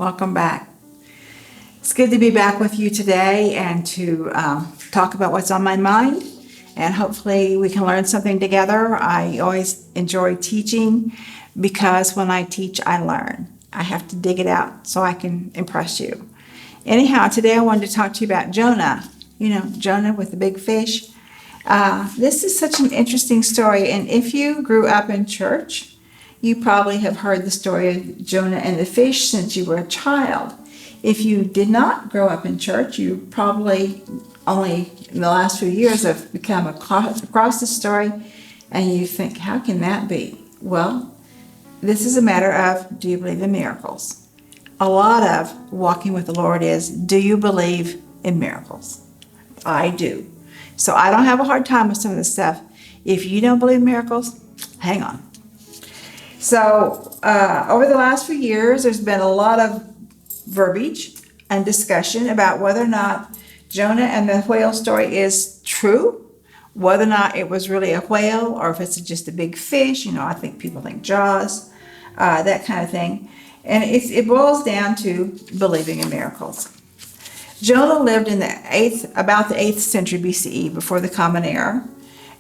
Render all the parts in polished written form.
Welcome back. It's good to be back with you today and to talk about what's on my mind, and hopefully we can learn something together. I always enjoy teaching because when I teach, I learn. I have to dig it out so I can impress you. Anyhow, today I wanted to talk to you about Jonah. You know, Jonah with the big fish. This is such an interesting story, and if you grew up in church, you probably have heard the story of Jonah and the fish since you were a child. If you did not grow up in church, you probably only in the last few years have become across the story, and you think, how can that be? Well, this is a matter of, do you believe in miracles? A lot of walking with the Lord is, do you believe in miracles? I do. So I don't have a hard time with some of this stuff. If you don't believe in miracles, hang on. So over the last few years, there's been a lot of verbiage and discussion about whether or not Jonah and the whale story is true, whether or not it was really a whale or if it's just a big fish. You know, I think people think Jaws, that kind of thing. And it boils down to believing in miracles. Jonah lived in about the 8th century BCE, before the Common Era.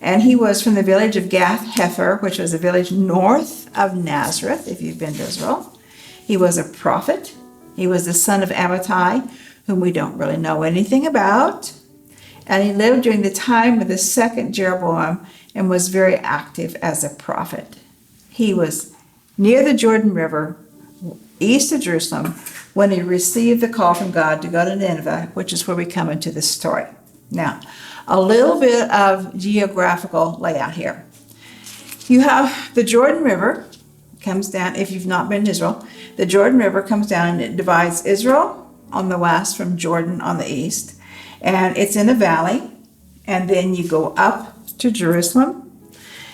And he was from the village of Gath-Hepher, which was a village north of Nazareth, if you've been to Israel. He was a prophet. He was the son of Amittai, whom we don't really know anything about. And he lived during the time of the second Jeroboam and was very active as a prophet. He was near the Jordan River, east of Jerusalem, when he received the call from God to go to Nineveh, which is where we come into this story. Now, a little bit of geographical layout here. You have the Jordan River comes down. If you've not been to Israel, the Jordan River comes down and it divides Israel on the west from Jordan on the east. And it's in a valley. And then you go up to Jerusalem.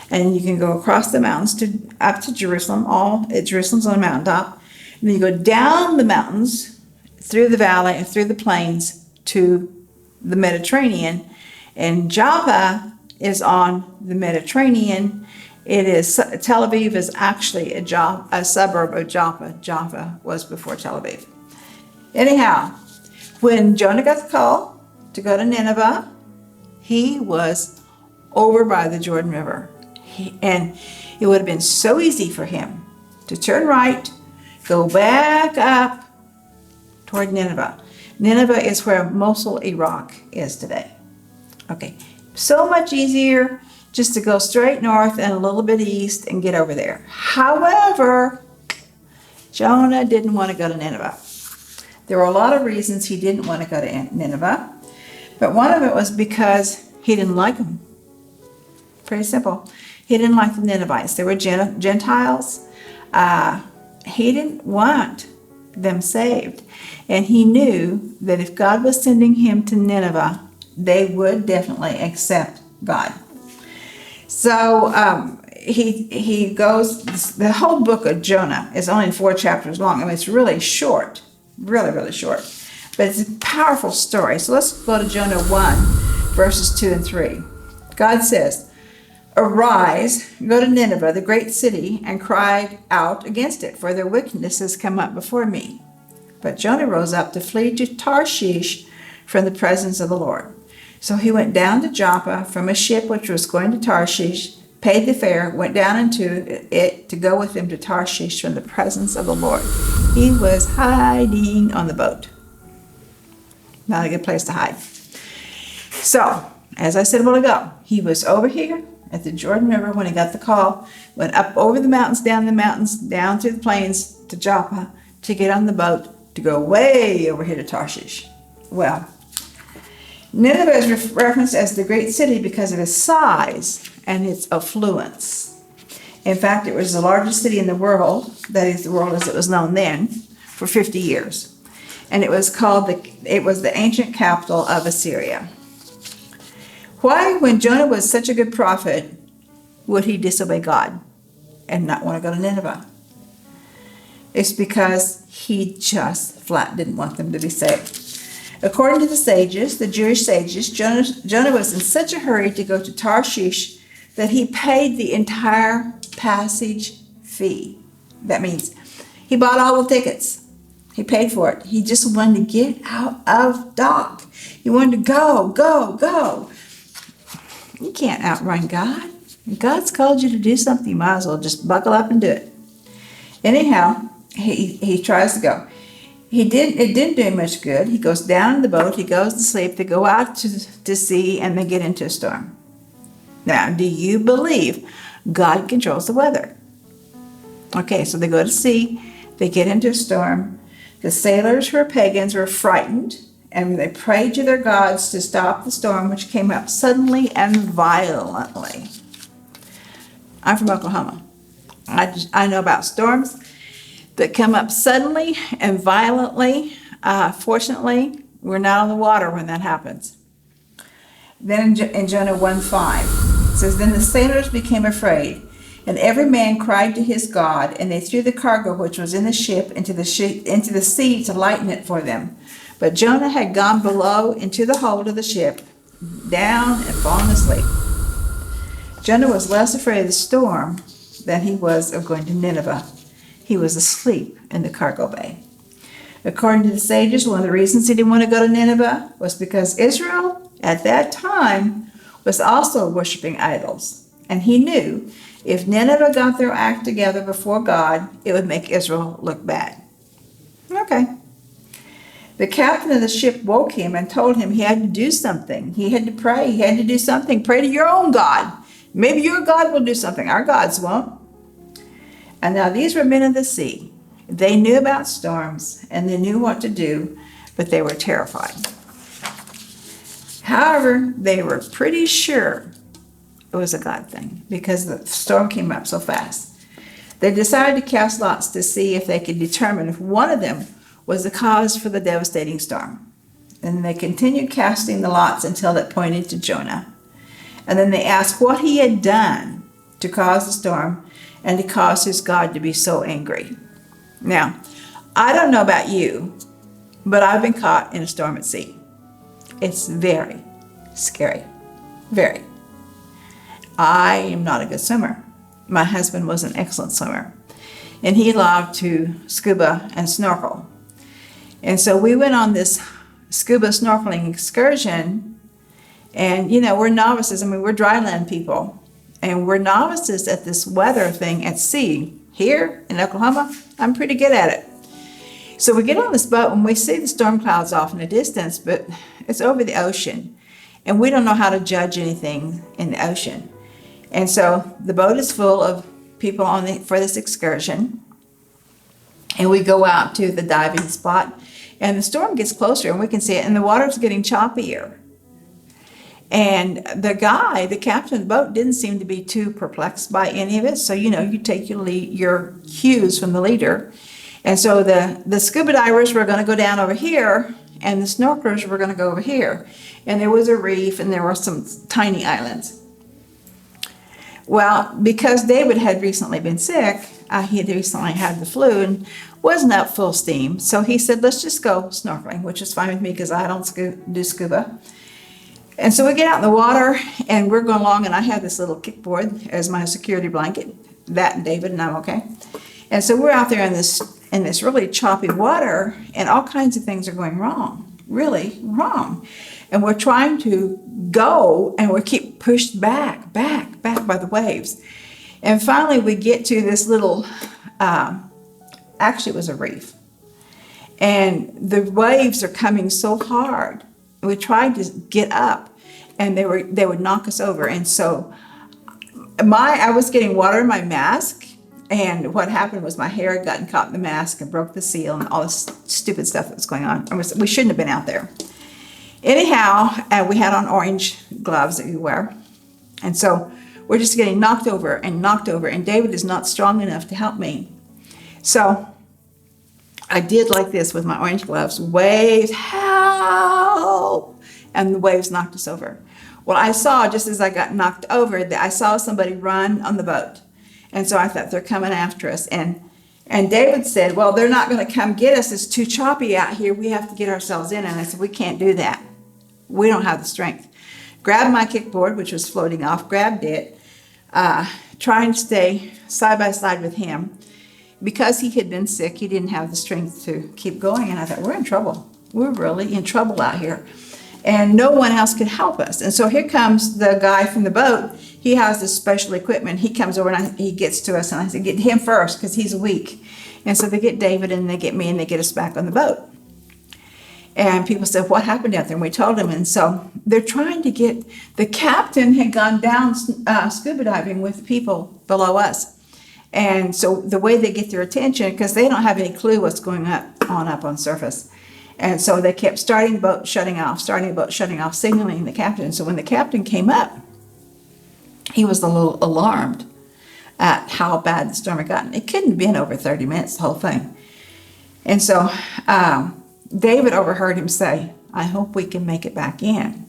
And you can go across the mountains up to Jerusalem. Jerusalem's on a mountaintop. And then you go down the mountains, through the valley, and through the plains to the Mediterranean. And Joppa is on the Mediterranean. Tel Aviv is actually a suburb of Joppa. Joppa was before Tel Aviv. Anyhow, when Jonah got the call to go to Nineveh, he was over by the Jordan River. And it would have been so easy for him to turn right, go back up toward Nineveh. Nineveh is where Mosul, Iraq is today. Okay, so much easier just to go straight north and a little bit east and get over there. However, Jonah didn't want to go to Nineveh. There were a lot of reasons he didn't want to go to Nineveh, but one of it was because he didn't like them. Pretty simple. He didn't like the Ninevites. They were Gentiles. He didn't want them saved. And he knew that if God was sending him to Nineveh, they would definitely accept God. So he goes, the whole book of Jonah is only 4 chapters long. I mean, it's really short, really, really short. But it's a powerful story. So let's go to Jonah 1, verses 2 and 3. God says, "Arise, go to Nineveh, the great city, and cry out against it, for their wickedness has come up before me." But Jonah rose up to flee to Tarshish from the presence of the Lord. So he went down to Joppa from a ship which was going to Tarshish, paid the fare, went down into it to go with them to Tarshish from the presence of the Lord. He was hiding on the boat. Not a good place to hide. So, as I said a while ago, he was over here at the Jordan River when he got the call, went up over the mountains, down through the plains to Joppa to get on the boat to go way over here to Tarshish. Well, Nineveh is referenced as the great city because of its size and its affluence. In fact, it was the largest city in the world, that is the world as it was known then, for 50 years. And it was the ancient capital of Assyria. Why, when Jonah was such a good prophet, would he disobey God and not want to go to Nineveh? It's because he just flat didn't want them to be saved. According to the sages, the Jewish sages, Jonah was in such a hurry to go to Tarshish that he paid the entire passage fee. That means he bought all the tickets. He paid for it. He just wanted to get out of dock. He wanted to go, go, go. You can't outrun God. If God's called you to do something, you might as well just buckle up and do it. Anyhow, he tries to go. It didn't do him much good. He goes down in the boat, he goes to sleep, they go out to sea, and they get into a storm. Now, do you believe God controls the weather? Okay, so they go to sea, they get into a storm. The sailors who are pagans were frightened, and they prayed to their gods to stop the storm, which came up suddenly and violently. I'm from Oklahoma. I know about storms that come up suddenly and violently. Fortunately, we're not on the water when that happens. Then in Jonah 1:5, it says, Then the sailors became afraid, and every man cried to his God, and they threw the cargo which was in the ship into the sea to lighten it for them. But Jonah had gone below into the hold of the ship, down and fallen asleep. Jonah was less afraid of the storm than he was of going to Nineveh. He was asleep in the cargo bay. According to the sages, one of the reasons he didn't want to go to Nineveh was because Israel, at that time, was also worshiping idols. And he knew if Nineveh got their act together before God, it would make Israel look bad. Okay. The captain of the ship woke him and told him he had to do something. He had to pray. He had to do something. Pray to your own God. Maybe your God will do something. Our gods won't. And now these were men of the sea. They knew about storms and they knew what to do, but they were terrified. However, they were pretty sure it was a God thing because the storm came up so fast. They decided to cast lots to see if they could determine if one of them was the cause for the devastating storm. And they continued casting the lots until it pointed to Jonah. And then they asked what he had done to cause the storm and to cause his God to be so angry. Now, I don't know about you, but I've been caught in a storm at sea. It's very scary. Very. I am not a good swimmer. My husband was an excellent swimmer, and he loved to scuba and snorkel. And so we went on this scuba snorkeling excursion, and we're novices. I mean, we're dryland people, and we're novices at this weather thing at sea. Here in Oklahoma, I'm pretty good at it. So we get on this boat and we see the storm clouds off in the distance, but it's over the ocean, and we don't know how to judge anything in the ocean. And so the boat is full of people for this excursion, and we go out to the diving spot, and the storm gets closer, and we can see it, and the water's getting choppier. And the captain of the boat, didn't seem to be too perplexed by any of it. So, you take your cues from the leader. And so the scuba divers were going to go down over here, and the snorkelers were going to go over here. And there was a reef, and there were some tiny islands. Well, because David had recently been sick, he had recently had the flu and wasn't up full steam. So he said, let's just go snorkeling, which is fine with me because I don't do scuba. And so we get out in the water, and we're going along, and I have this little kickboard as my security blanket, that and David, and I'm okay. And so we're out there in this really choppy water, and all kinds of things are going wrong, really wrong. And we're trying to go, and we keep pushed back by the waves. And finally we get to this little, actually it was a reef. And the waves are coming so hard. We tried to get up, and they would knock us over. And so I was getting water in my mask, and what happened was my hair had gotten caught in the mask and broke the seal and all this stupid stuff that was going on. We shouldn't have been out there. Anyhow, we had on orange gloves that we wear. And so we're just getting knocked over, and David is not strong enough to help me. So I did like this with my orange gloves, waves, help, and the waves knocked us over. Well, I saw, just as I got knocked over, that I saw somebody run on the boat. And so I thought, they're coming after us. And David said, well, they're not going to come get us. It's too choppy out here. We have to get ourselves in. And I said, we can't do that. We don't have the strength. Grabbed my kickboard, which was floating off, grabbed it, trying to stay side by side with him. because he had been sick, he didn't have the strength to keep going. And I thought, we're in trouble. We're really in trouble out here. And no one else could help us. And so here comes the guy from the boat. He has this special equipment. He comes over and he gets to us, and I said, get him first because he's weak. And so they get David and they get me and they get us back on the boat. And people said, what happened out there? And we told them. And so they're trying to get, the captain had gone down scuba diving with people below us. And so the way they get their attention, because they don't have any clue what's going on up on surface. And so they kept starting the boat, shutting off, signaling the captain. So when the captain came up, he was a little alarmed at how bad the storm had gotten. It couldn't have been over 30 minutes, the whole thing. And so David overheard him say, I hope we can make it back in.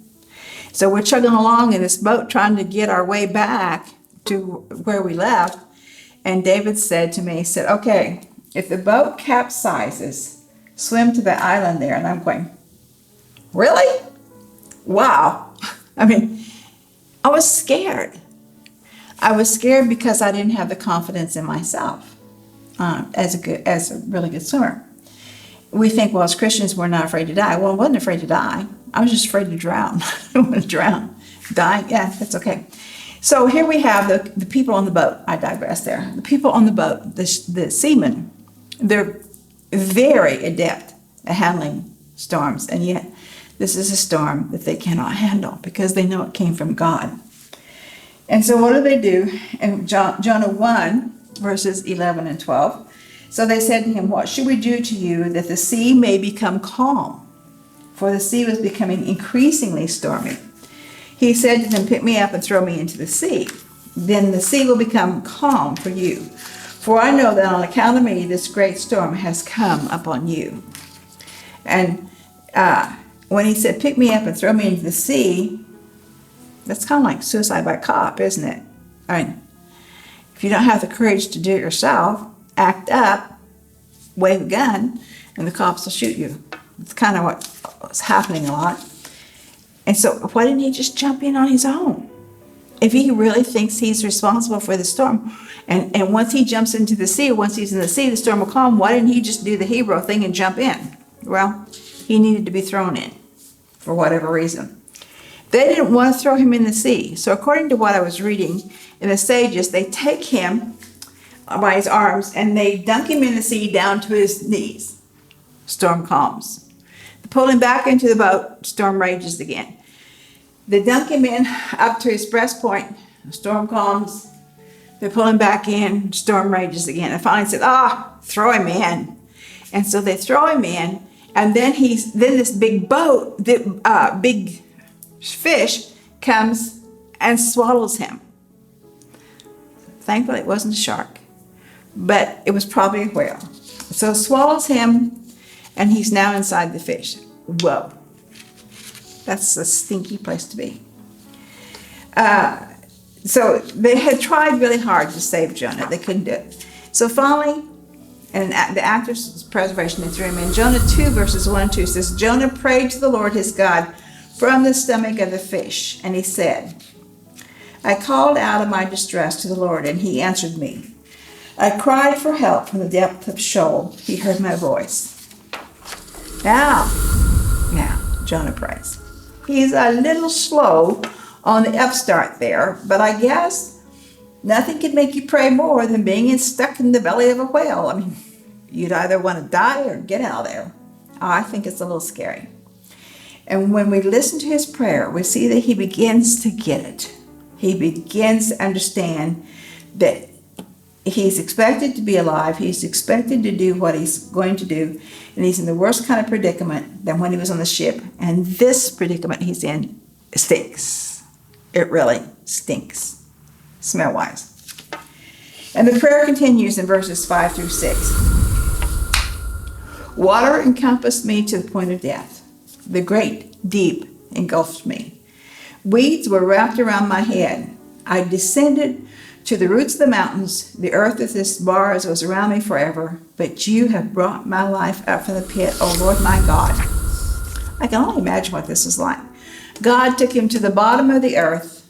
So we're chugging along in this boat trying to get our way back to where we left. And David said to me, he said, okay, if the boat capsizes, swim to the island there. And I'm going, really? Wow. I mean, I was scared. I was scared because I didn't have the confidence in myself as a really good swimmer. We think, well, as Christians, we're not afraid to die. Well, I wasn't afraid to die. I was just afraid to drown. I don't want to drown. Dying, yeah, that's okay. So here we have the people on the boat. I digress there. The people on the boat, the seamen, they're very adept at handling storms, and yet this is a storm that they cannot handle because they know it came from God. And so what do? In Jonah 1, verses 11 and 12, so they said to him, what should we do to you that the sea may become calm? For the sea was becoming increasingly stormy. He said to them, pick me up and throw me into the sea. Then the sea will become calm for you. For I know that on account of me, this great storm has come upon you. And when he said, pick me up and throw me into the sea, that's kind of like suicide by cop, isn't it? I mean, if you don't have the courage to do it yourself, act up, wave a gun, and the cops will shoot you. It's kind of what's happening a lot. And so why didn't he just jump in on his own? If he really thinks he's responsible for the storm, and once he jumps into the sea, once he's in the sea, the storm will calm, why didn't he just do the hero thing and jump in? Well, he needed to be thrown in for whatever reason. They didn't want to throw him in the sea. So according to what I was reading in the Sages, they take him by his arms and they dunk him in the sea down to his knees. Storm calms. They pull him back into the boat, storm rages again. They dunk him in up to his breast point, storm calms. They pull him back in, storm rages again. And finally said, throw him in. And so they throw him in, and then this big boat, big fish comes and swallows him. Thankfully, it wasn't a shark, but it was probably a whale. So it swallows him, and he's now inside the fish. Whoa. That's a stinky place to be. So they had tried really hard to save Jonah. They couldn't do it. So finally, and the actor's preservation, they threw him in. Jonah 2, verses 1 and 2 says, Jonah prayed to the Lord his God from the stomach of the fish, and he said, I called out of my distress to the Lord, and he answered me. I cried for help from the depth of Sheol. He heard my voice. Now, Jonah prays. He's a little slow on the upstart there, but I guess nothing can make you pray more than being stuck in the belly of a whale. I mean, you'd either want to die or get out of there. I think it's a little scary. And when we listen to his prayer, we see that he begins to get it. He begins to understand that he's expected to be alive. He's expected to do what he's going to do. And he's in the worst kind of predicament than when he was on the ship. And this predicament he's in stinks. It really stinks, smell-wise. And the prayer continues in verses 5 through 6. Water encompassed me to the point of death. The great deep engulfed me. Weeds were wrapped around my head. I descended to the roots of the mountains. The earth with its bars was around me forever. But you have brought my life up from the pit, O Lord my God. I can only imagine what this is like. God took him to the bottom of the earth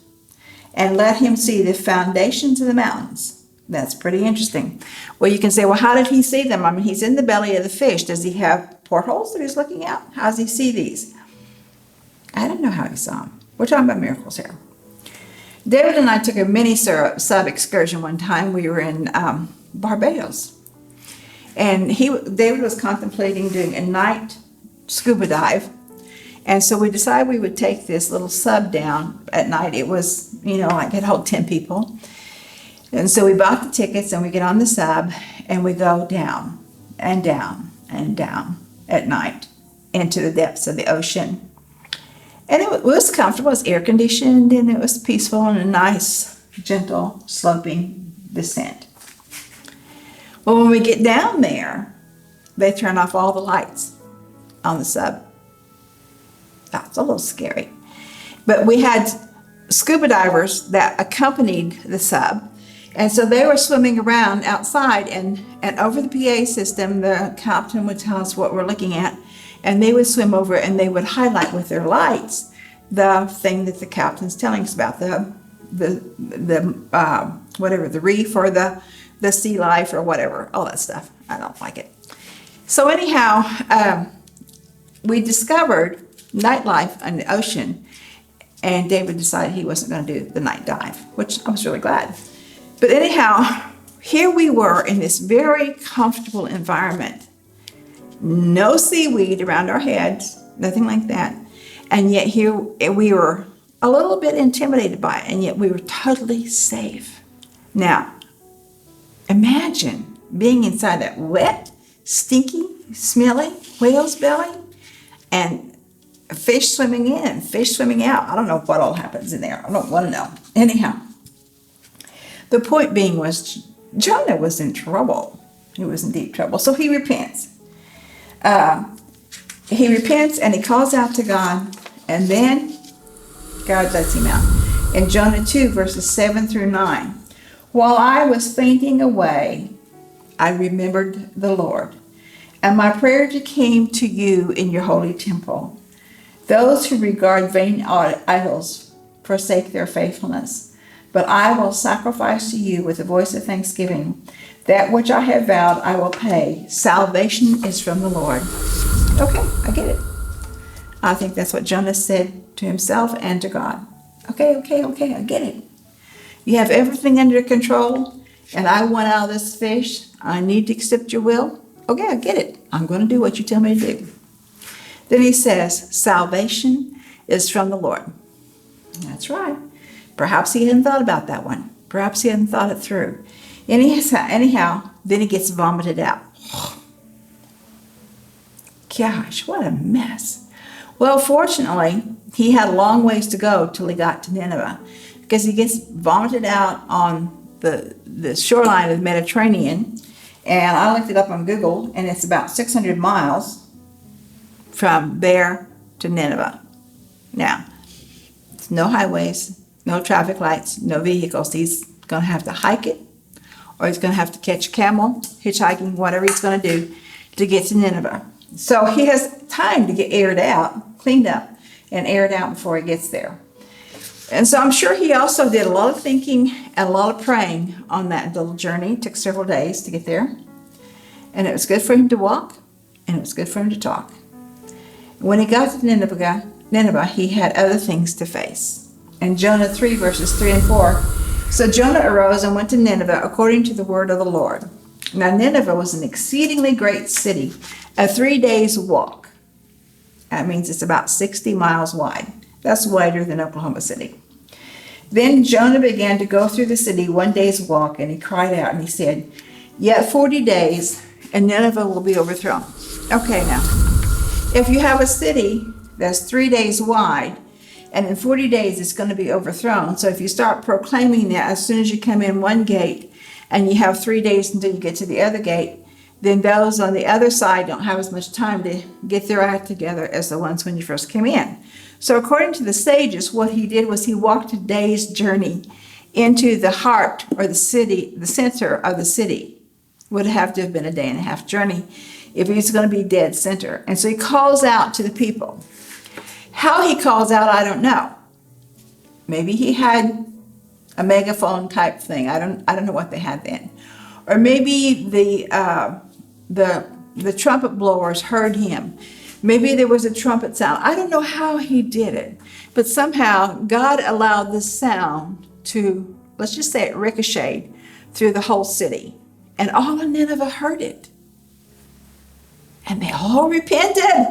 and let him see the foundations of the mountains. That's pretty interesting. Well, you can say, well, how did he see them? I mean, he's in the belly of the fish. Does he have portholes that he's looking out? How does he see these? I don't know how he saw them. We're talking about miracles here. David and I took a mini sub excursion one time. We were in Barbados. And David was contemplating doing a night scuba dive. And so we decided we would take this little sub down at night. It was, like it hold 10 people. And so we bought the tickets and we get on the sub and we go down and down and down at night into the depths of the ocean. And it was comfortable, it was air conditioned, and it was peaceful and a nice, gentle, sloping descent. Well, when we get down there, they turn off all the lights on the sub. That's a little scary. But we had scuba divers that accompanied the sub. And so they were swimming around outside, and over the PA system, the captain would tell us what we're looking at, and they would swim over and they would highlight with their lights the thing that the captain's telling us about, the reef or the sea life or whatever, all that stuff. I don't like it. So anyhow, we discovered nightlife on the ocean, and David decided he wasn't going to do the night dive, which I was really glad. But anyhow, here we were in this very comfortable environment. No seaweed around our heads, nothing like that. And yet here we were a little bit intimidated by it, and yet we were totally safe. Now, imagine being inside that wet, stinky, smelly whale's belly, and fish swimming in, fish swimming out. I don't know what all happens in there. I don't want to know. Anyhow, the point being was Jonah was in trouble. He was in deep trouble. So he repents. He repents and he calls out to God, and then God lets him out. In Jonah 2, verses 7 through 9, while I was fainting away, I remembered the Lord, and my prayer came to you in your holy temple. Those who regard vain idols forsake their faithfulness, but I will sacrifice to you with a voice of thanksgiving. That which I have vowed I will pay. Salvation is from the Lord. Okay, I get it. I think that's what Jonah said to himself and to God. Okay, I get it. You have everything under control, and I want out of this fish. I need to accept your will. Okay, I get it. I'm going to do what you tell me to do. Then he says, salvation is from the Lord. That's right. Perhaps he hadn't thought about that one. Perhaps he hadn't thought it through. Anyhow, then he gets vomited out. Gosh, what a mess. Well, fortunately, he had a long ways to go till he got to Nineveh, because he gets vomited out on the shoreline of the Mediterranean. And I looked it up on Google, and it's about 600 miles from there to Nineveh. Now, it's no highways, no traffic lights, no vehicles. He's going to have to hike it, or he's going to have to catch a camel, hitchhiking, whatever he's going to do to get to Nineveh. So he has time to get aired out, cleaned up, and aired out before he gets there. And so I'm sure he also did a lot of thinking and a lot of praying on that little journey. It took several days to get there. And it was good for him to walk, and it was good for him to talk. When he got to Nineveh, he had other things to face. In Jonah 3, verses 3 and 4, so Jonah arose and went to Nineveh according to the word of the Lord. Now Nineveh was an exceedingly great city, a 3 days walk. That means it's about 60 miles wide. That's wider than Oklahoma City. Then Jonah began to go through the city 1 day's walk, and he cried out and he said, yet 40 days and Nineveh will be overthrown. Okay, now, if you have a city that's 3 days wide, and in 40 days it's going to be overthrown, so if you start proclaiming that as soon as you come in one gate, and you have 3 days until you get to the other gate, then those on the other side don't have as much time to get their act together as the ones when you first came in. So according to the sages, what he did was he walked a day's journey into the heart or the city, the center of the city. Would have to have been a day and a half journey if he was going to be dead center. And so he calls out to the people. How he calls out, I don't know. Maybe he had a megaphone type thing. I don't know what they had then. Or maybe the trumpet blowers heard him. Maybe there was a trumpet sound. I don't know how he did it, but somehow God allowed this sound to, let's just say it ricocheted through the whole city. And all of Nineveh heard it. And they all repented.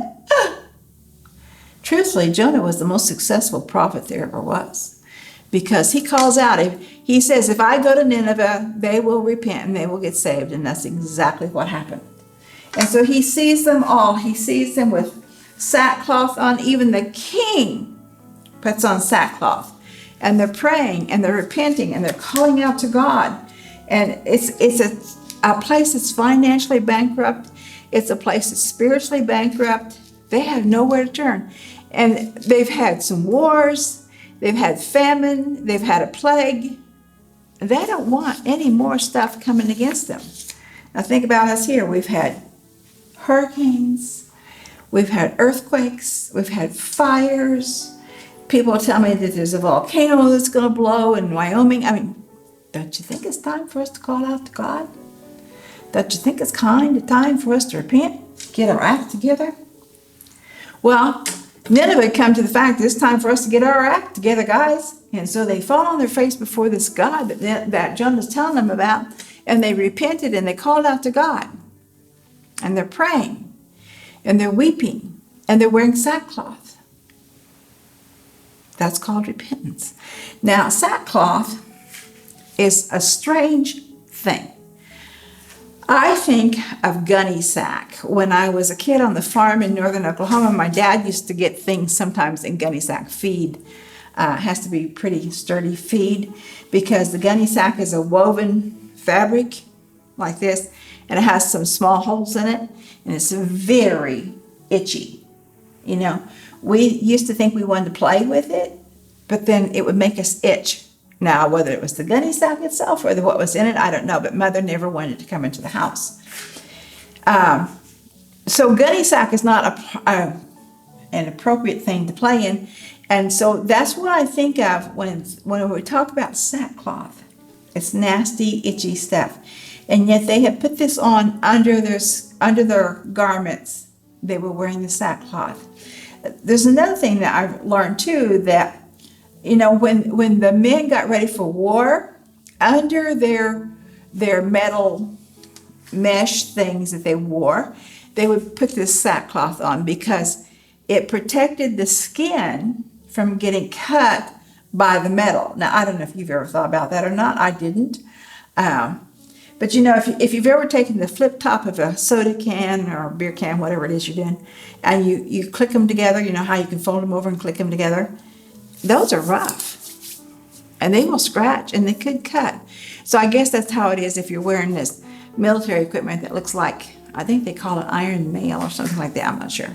Truthfully, Jonah was the most successful prophet there ever was, because he calls out, he says, if I go to Nineveh, they will repent and they will get saved. And that's exactly what happened. And so he sees them all. He sees them with sackcloth on. Even the king puts on sackcloth. And they're praying and they're repenting and they're calling out to God. And it's a place that's financially bankrupt. It's a place that's spiritually bankrupt. They have nowhere to turn. And they've had some wars. They've had famine. They've had a plague. They don't want any more stuff coming against them. Now think about us here. We've had hurricanes. We've had earthquakes. We've had fires. People tell me that there's a volcano that's going to blow in Wyoming. I mean, don't you think it's time for us to call out to God? Don't you think it's kind of time for us to repent, get our act together? Well, Nineveh come to the fact that it's time for us to get our act together, guys. And so they fall on their face before this God that Jonah's telling them about, and they repented and they called out to God. And they're praying, and they're weeping, and they're wearing sackcloth. That's called repentance. Now, sackcloth is a strange thing. I think of gunny sack. When I was a kid on the farm in northern Oklahoma, my dad used to get things sometimes in gunny sack feed. It has to be pretty sturdy feed, because the gunny sack is a woven fabric like this, and it has some small holes in it, and it's very itchy. You know, we used to think we wanted to play with it, but then it would make us itch. Now, whether it was the gunny sack itself or what was in it, I don't know, but Mother never wanted to come into the house. So gunny sack is not an appropriate thing to play in, and so that's what I think of when we talk about sackcloth. It's nasty, itchy stuff. And yet they had put this on under their garments. They were wearing the sackcloth. There's another thing that I've learned too, that, you know, when the men got ready for war, under their metal mesh things that they wore, they would put this sackcloth on because it protected the skin from getting cut by the metal. Now, I don't know if you've ever thought about that or not. I didn't. But you know, if you've ever taken the flip top of a soda can or a beer can, whatever it is you're doing, and you click them together, you know how you can fold them over and click them together? Those are rough. And they will scratch and they could cut. So I guess that's how it is if you're wearing this military equipment that looks like, I think they call it iron mail or something like that, I'm not sure.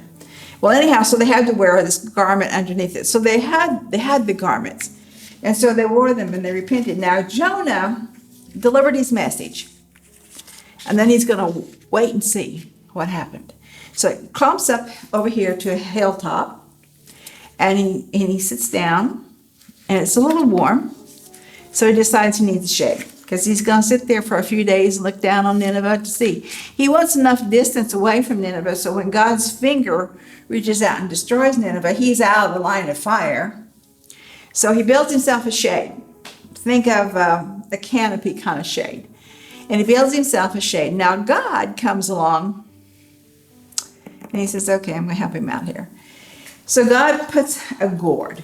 Well, anyhow, so they had to wear this garment underneath it. So they had the garments. And so they wore them and they repented. Now, Jonah delivered his message. And then he's going to wait and see what happened. So he clumps up over here to a hilltop, and he sits down, and it's a little warm. So he decides he needs shade, because he's going to sit there for a few days and look down on Nineveh to see. He wants enough distance away from Nineveh so when God's finger reaches out and destroys Nineveh, he's out of the line of fire. So he builds himself a shade. Think of a canopy kind of shade. And he builds himself a shade. Now God comes along and he says, okay, I'm going to help him out here. So God puts a gourd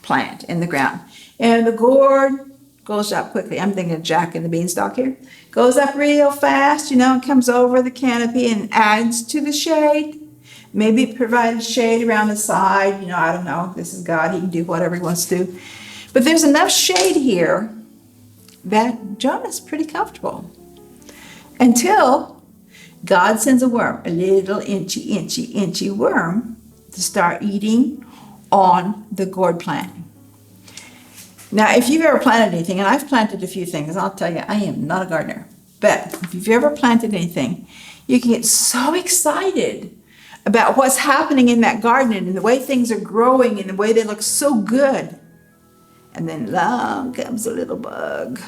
plant in the ground. And the gourd goes up quickly. I'm thinking of Jack and the Beanstalk here. Goes up real fast, and comes over the canopy and adds to the shade. Maybe provide shade around the side. I don't know. This is God. He can do whatever he wants to do. But there's enough shade here that Jonah's pretty comfortable. Until God sends a worm, a little inchy worm, to start eating on the gourd plant. Now, if you've ever planted anything, and I've planted a few things, I'll tell you, I am not a gardener. But if you've ever planted anything, you can get so excited about what's happening in that garden and the way things are growing and the way they look so good. And then along comes a little bug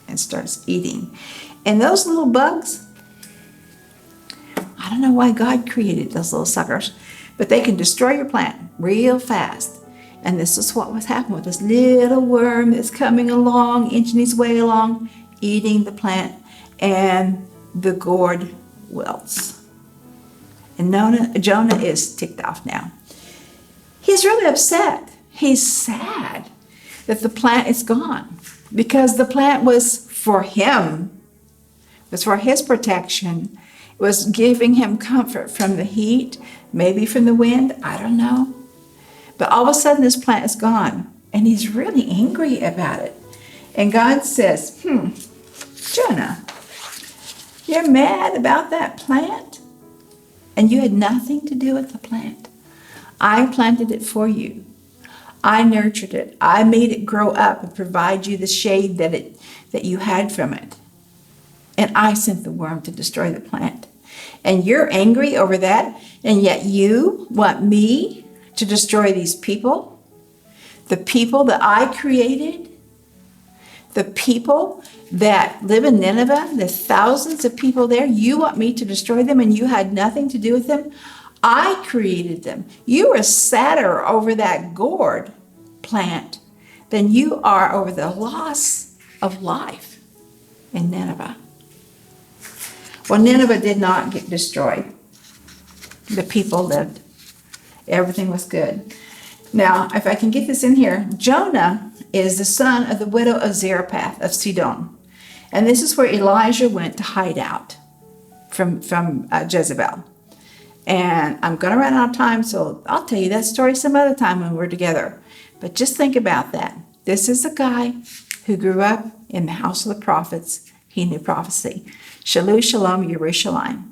and starts eating. And those little bugs, I don't know why God created those little suckers, but they can destroy your plant real fast. And this is what was happening with this little worm that's coming along, inching his way along, eating the plant, and the gourd wilts. And Jonah is ticked off now. He's really upset. He's sad that the plant is gone because the plant was for him. It was for his protection. It was giving him comfort from the heat, maybe from the wind, I don't know. But all of a sudden this plant is gone and he's really angry about it. And God says, Jonah, you're mad about that plant? And you had nothing to do with the plant. I planted it for you. I nurtured it. I made it grow up and provide you the shade that you had from it. And I sent the worm to destroy the plant. And you're angry over that, and yet you want me to destroy these people? The people that I created? The people that live in Nineveh, the thousands of people there, you want me to destroy them and you had nothing to do with them? I created them. You are sadder over that gourd plant than you are over the loss of life in Nineveh. Well, Nineveh did not get destroyed. The people lived. Everything was good. Now, if I can get this in here, Jonah is the son of the widow of Zarephath of Sidon. And this is where Elijah went to hide out from Jezebel. And I'm going to run out of time, so I'll tell you that story some other time when we're together. But just think about that. This is a guy who grew up in the house of the prophets. He knew prophecy. Shalom, Shalom, Yerushalayim.